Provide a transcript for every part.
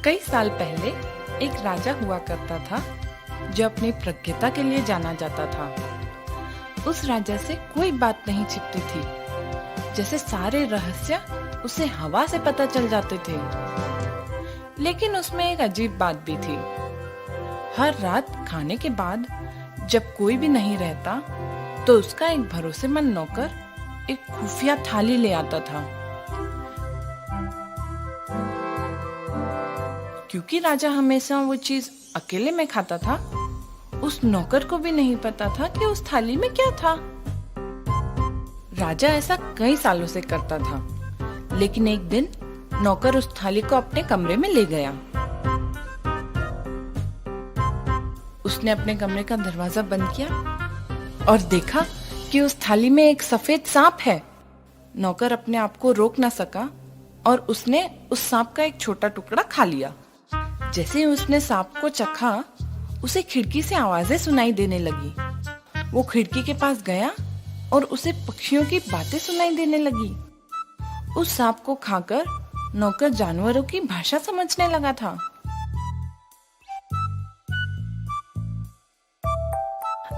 कई साल पहले एक राजा हुआ करता था जो अपनी प्रज्ञता के लिए जाना जाता था। उस राजा से कोई बात नहीं छिपती थी, जैसे सारे रहस्य उसे हवा से पता चल जाते थे। लेकिन उसमें एक अजीब बात भी थी। हर रात खाने के बाद जब कोई भी नहीं रहता तो उसका एक भरोसेमंद नौकर एक खुफिया थाली ले आता था। क्योंकि राजा हमेशा वो चीज अकेले में खाता था, उस नौकर को भी नहीं पता था कि उस थाली में क्या था। राजा ऐसा कई सालों से करता था, लेकिन एक दिन नौकर उस थाली को अपने कमरे में ले गया। उसने अपने कमरे का दरवाजा बंद किया और देखा कि उस थाली में एक सफेद सांप है। नौकर अपने आप को रोक न सका और उसने उस सांप का एक छोटा टुकड़ा खा लिया। जैसे ही उसने सांप को चखा, उसे खिड़की से आवाजें सुनाई देने लगी। वो खिड़की के पास गया और उसे पक्षियों की बातें सुनाई देने लगी। उस सांप को खाकर नौकर जानवरों की भाषा समझने लगा था।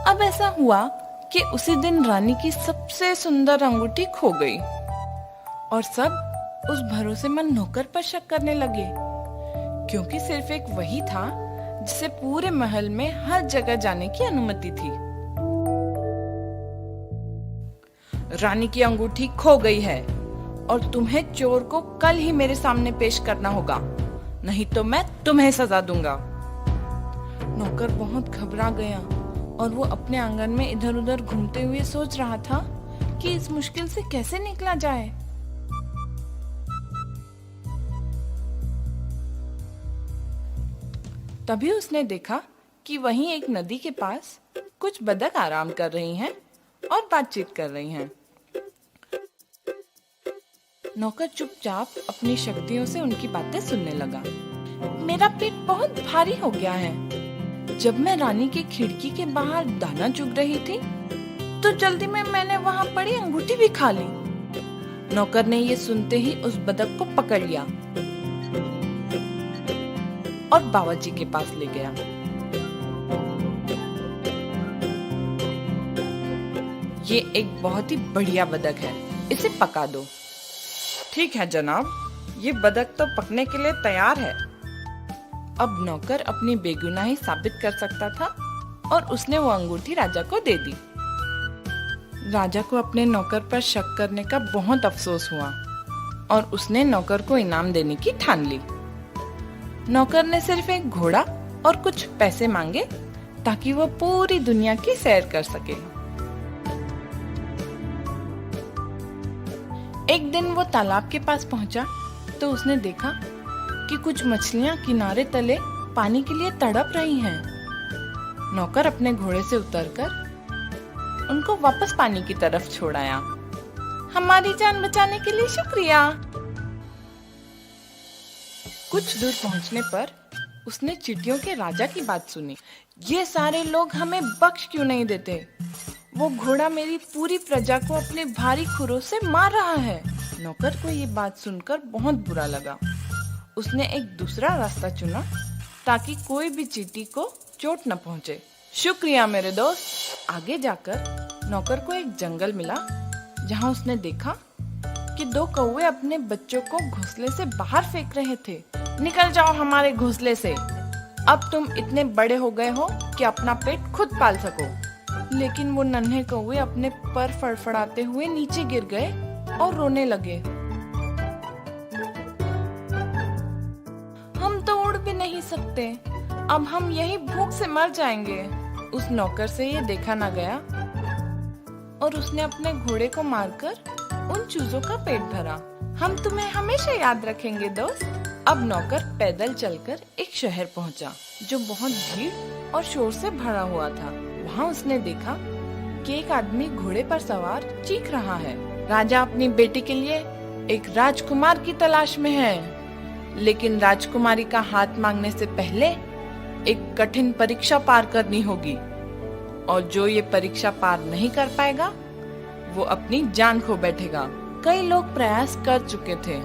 अब ऐसा हुआ कि उसी दिन रानी की सबसे सुंदर अंगूठी खो गई और सब उस भरोसेमंद नौकर पर शक करने लगे, क्योंकि सिर्फ एक वही था जिसे पूरे महल में हर जगह जाने की अनुमति थी। रानी की अंगूठी खो गई है और तुम्हें चोर को कल ही मेरे सामने पेश करना होगा, नहीं तो मैं तुम्हें सजा दूंगा। नौकर बहुत घबरा गया और वो अपने आंगन में इधर उधर घूमते हुए सोच रहा था कि इस मुश्किल से कैसे निकला जाए। तभी उसने देखा कि वहीं एक नदी के पास कुछ बतख आराम कर रही हैं और बातचीत कर रही हैं। नौकर चुपचाप अपनी शक्तियों से उनकी बातें सुनने लगा। मेरा पेट बहुत भारी हो गया है। जब मैं रानी की खिड़की के बाहर दाना चुग रही थी तो जल्दी में मैंने वहां पड़ी अंगूठी भी खा ली। नौकर ने ये सुनते ही उस बतख को पकड़ लिया और बावर्ची के पास ले गया। ये एक बहुत ही बढ़िया बतख है, इसे पका दो। ठीक है जनाब, ये बतख तो पकने के लिए तैयार है। अब नौकर अपनी बेगुनाही साबित कर सकता था और उसने वो अंगूठी राजा को दे दी। राजा को अपने नौकर पर शक करने का बहुत अफसोस हुआ और उसने नौकर को इनाम देने की ठान ली। नौकर ने सिर्फ एक घोड़ा और कुछ पैसे मांगे ताकि वो पूरी दुनिया की सैर कर सके। एक दिन वो तालाब के पास पहुंचा तो उसने देखा कि कुछ मछलियां किनारे तले पानी के लिए तड़प रही हैं। नौकर अपने घोड़े से उतरकर उनको वापस पानी की तरफ छोड़ आया। हमारी जान बचाने के लिए शुक्रिया। कुछ दूर पहुंचने पर उसने चींटियों के राजा की बात सुनी। ये सारे लोग हमें बख्श क्यों नहीं देते? वो घोड़ा मेरी पूरी प्रजा को अपने भारी खुरों से मार रहा है। नौकर को ये बात सुनकर बहुत बुरा लगा। उसने एक दूसरा रास्ता चुना ताकि कोई भी चींटी को चोट न पहुंचे। शुक्रिया मेरे दोस्त। आगे जाकर नौकर को एक जंगल मिला जहां उसने देखा कि दो कौवे अपने बच्चों को घोंसले से बाहर फेंक रहे थे। निकल जाओ हमारे घोंसले से, अब तुम इतने बड़े हो गए हो कि अपना पेट खुद पाल सको। लेकिन वो नन्हे कौवे अपने पर फड़फड़ाते हुए नीचे गिर गए और रोने लगे। हम तो उड़ भी नहीं सकते, अब हम यही भूख से मर जाएंगे। उस नौकर से ये देखा न गया और उसने अपने घोड़े को मारकर उन चूजों का पेट भरा। हम तुम्हें हमेशा याद रखेंगे दोस्त। अब नौकर पैदल चलकर एक शहर पहुंचा जो बहुत भीड़ और शोर से भरा हुआ था। वहां उसने देखा कि एक आदमी घोड़े पर सवार चीख रहा है। राजा अपनी बेटी के लिए एक राजकुमार की तलाश में है, लेकिन राजकुमारी का हाथ मांगने से पहले एक कठिन परीक्षा पार करनी होगी और जो ये परीक्षा पार नहीं कर पाएगा वो अपनी जान खो बैठेगा। कई लोग प्रयास कर चुके थे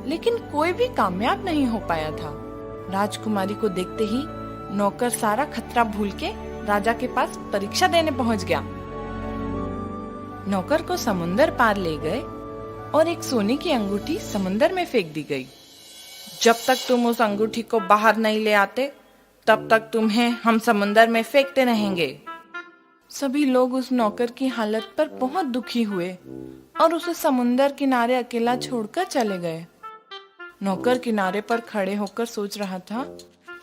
लेकिन कोई भी कामयाब नहीं हो पाया था। राजकुमारी को देखते ही नौकर सारा खतरा भूल के राजा के पास परीक्षा देने पहुंच गया। नौकर को समुंदर पार ले गए और एक सोने की अंगूठी समुंदर में फेंक दी गई। जब तक तुम उस अंगूठी को बाहर नहीं ले आते, तब तक तुम्हें हम समुंदर में फेंकते रहेंगे। सभी लोग उस नौकर की हालत पर बहुत दुखी हुए और उसे समुंदर किनारे अकेला छोड़कर चले गए। नौकर किनारे पर खड़े होकर सोच रहा था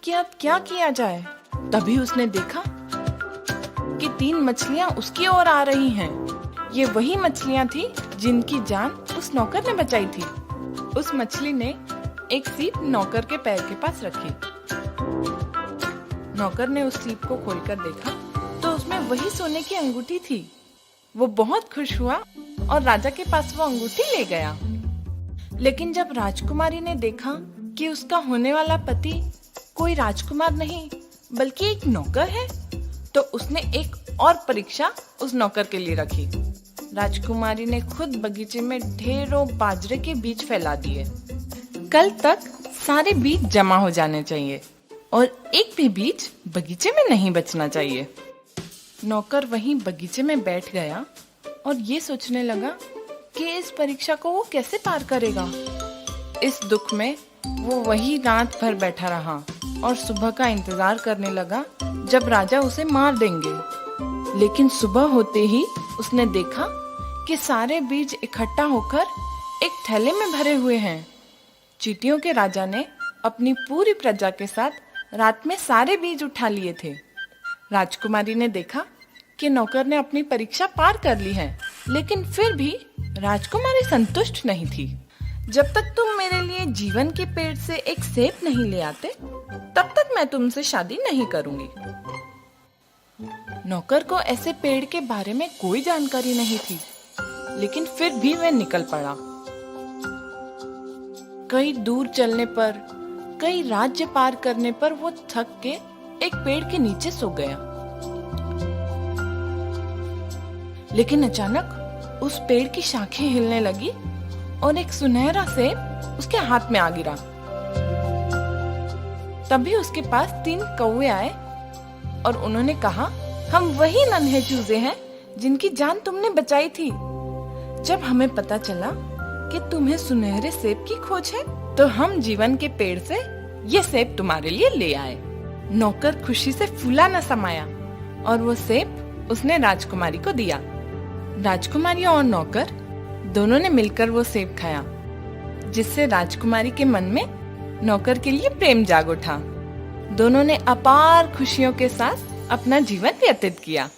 कि अब क्या किया जाए। तभी उसने देखा कि 3 मछलियां उसकी ओर आ रही हैं। ये वही मछलियां थी जिनकी जान उस नौकर ने बचाई थी। उस मछली ने एक सीप नौकर के पैर के पास रखी। नौकर ने उस सीप को खोलकर देखा तो उसमें वही सोने की अंगूठी थी। वो बहुत खुश हुआ और राजा के पास वो अंगूठी ले गया। लेकिन जब राजकुमारी ने देखा कि उसका होने वाला पति कोई राजकुमार नहीं बल्कि एक नौकर है, तो उसने एक और परीक्षा उस नौकर के लिए रखी। राजकुमारी ने खुद बगीचे में ढेरों बाजरे के बीज फैला दिए। कल तक सारे बीज जमा हो जाने चाहिए और एक भी बीज बगीचे में नहीं बचना चाहिए। नौकर वहीं बगीचे में बैठ गया और ये सोचने लगा कि इस परीक्षा को वो कैसे पार करेगा। इस दुख में वो वही रात भर बैठा रहा और सुबह का इंतजार करने लगा जब राजा उसे मार देंगे। लेकिन सुबह होते ही उसने देखा कि सारे बीज इकट्ठा होकर एक थैले में भरे हुए हैं। चींटियों के राजा ने अपनी पूरी प्रजा के साथ रात में सारे बीज उठा लिए थे। राजकुमारी ने देखा कि नौकर ने अपनी परीक्षा पार कर ली है, लेकिन फिर भी राजकुमारी संतुष्ट नहीं थी। जब तक तुम मेरे लिए जीवन के पेड़ से एक सेब नहीं ले आते, तब तक मैं तुमसे शादी नहीं करूंगी। नौकर को ऐसे पेड़ के बारे में कोई जानकारी नहीं थी, लेकिन फिर भी वह निकल पड़ा। कई दूर चलने पर, कई राज्य पार करने पर वो थक के एक पेड़ के नीचे सो गया। लेकिन अचानक उस पेड़ की शाखें हिलने लगी और एक सुनहरा सेब उसके हाथ में आ गिरा। तभी उसके पास 3 कौवे आए और उन्होंने कहा, हम वही नन्हे चूजे हैं जिनकी जान तुमने बचाई थी। जब हमें पता चला कि तुम्हें सुनहरे सेब की खोज है, तो हम जीवन के पेड़ से ये सेब तुम्हारे लिए ले आए। नौकर खुशी से फूला न समाया और वो सेब उसने राजकुमारी को दिया। राजकुमारी और नौकर दोनों ने मिलकर वो सेब खाया, जिससे राजकुमारी के मन में नौकर के लिए प्रेम जाग उठा। दोनों ने अपार खुशियों के साथ अपना जीवन व्यतीत किया।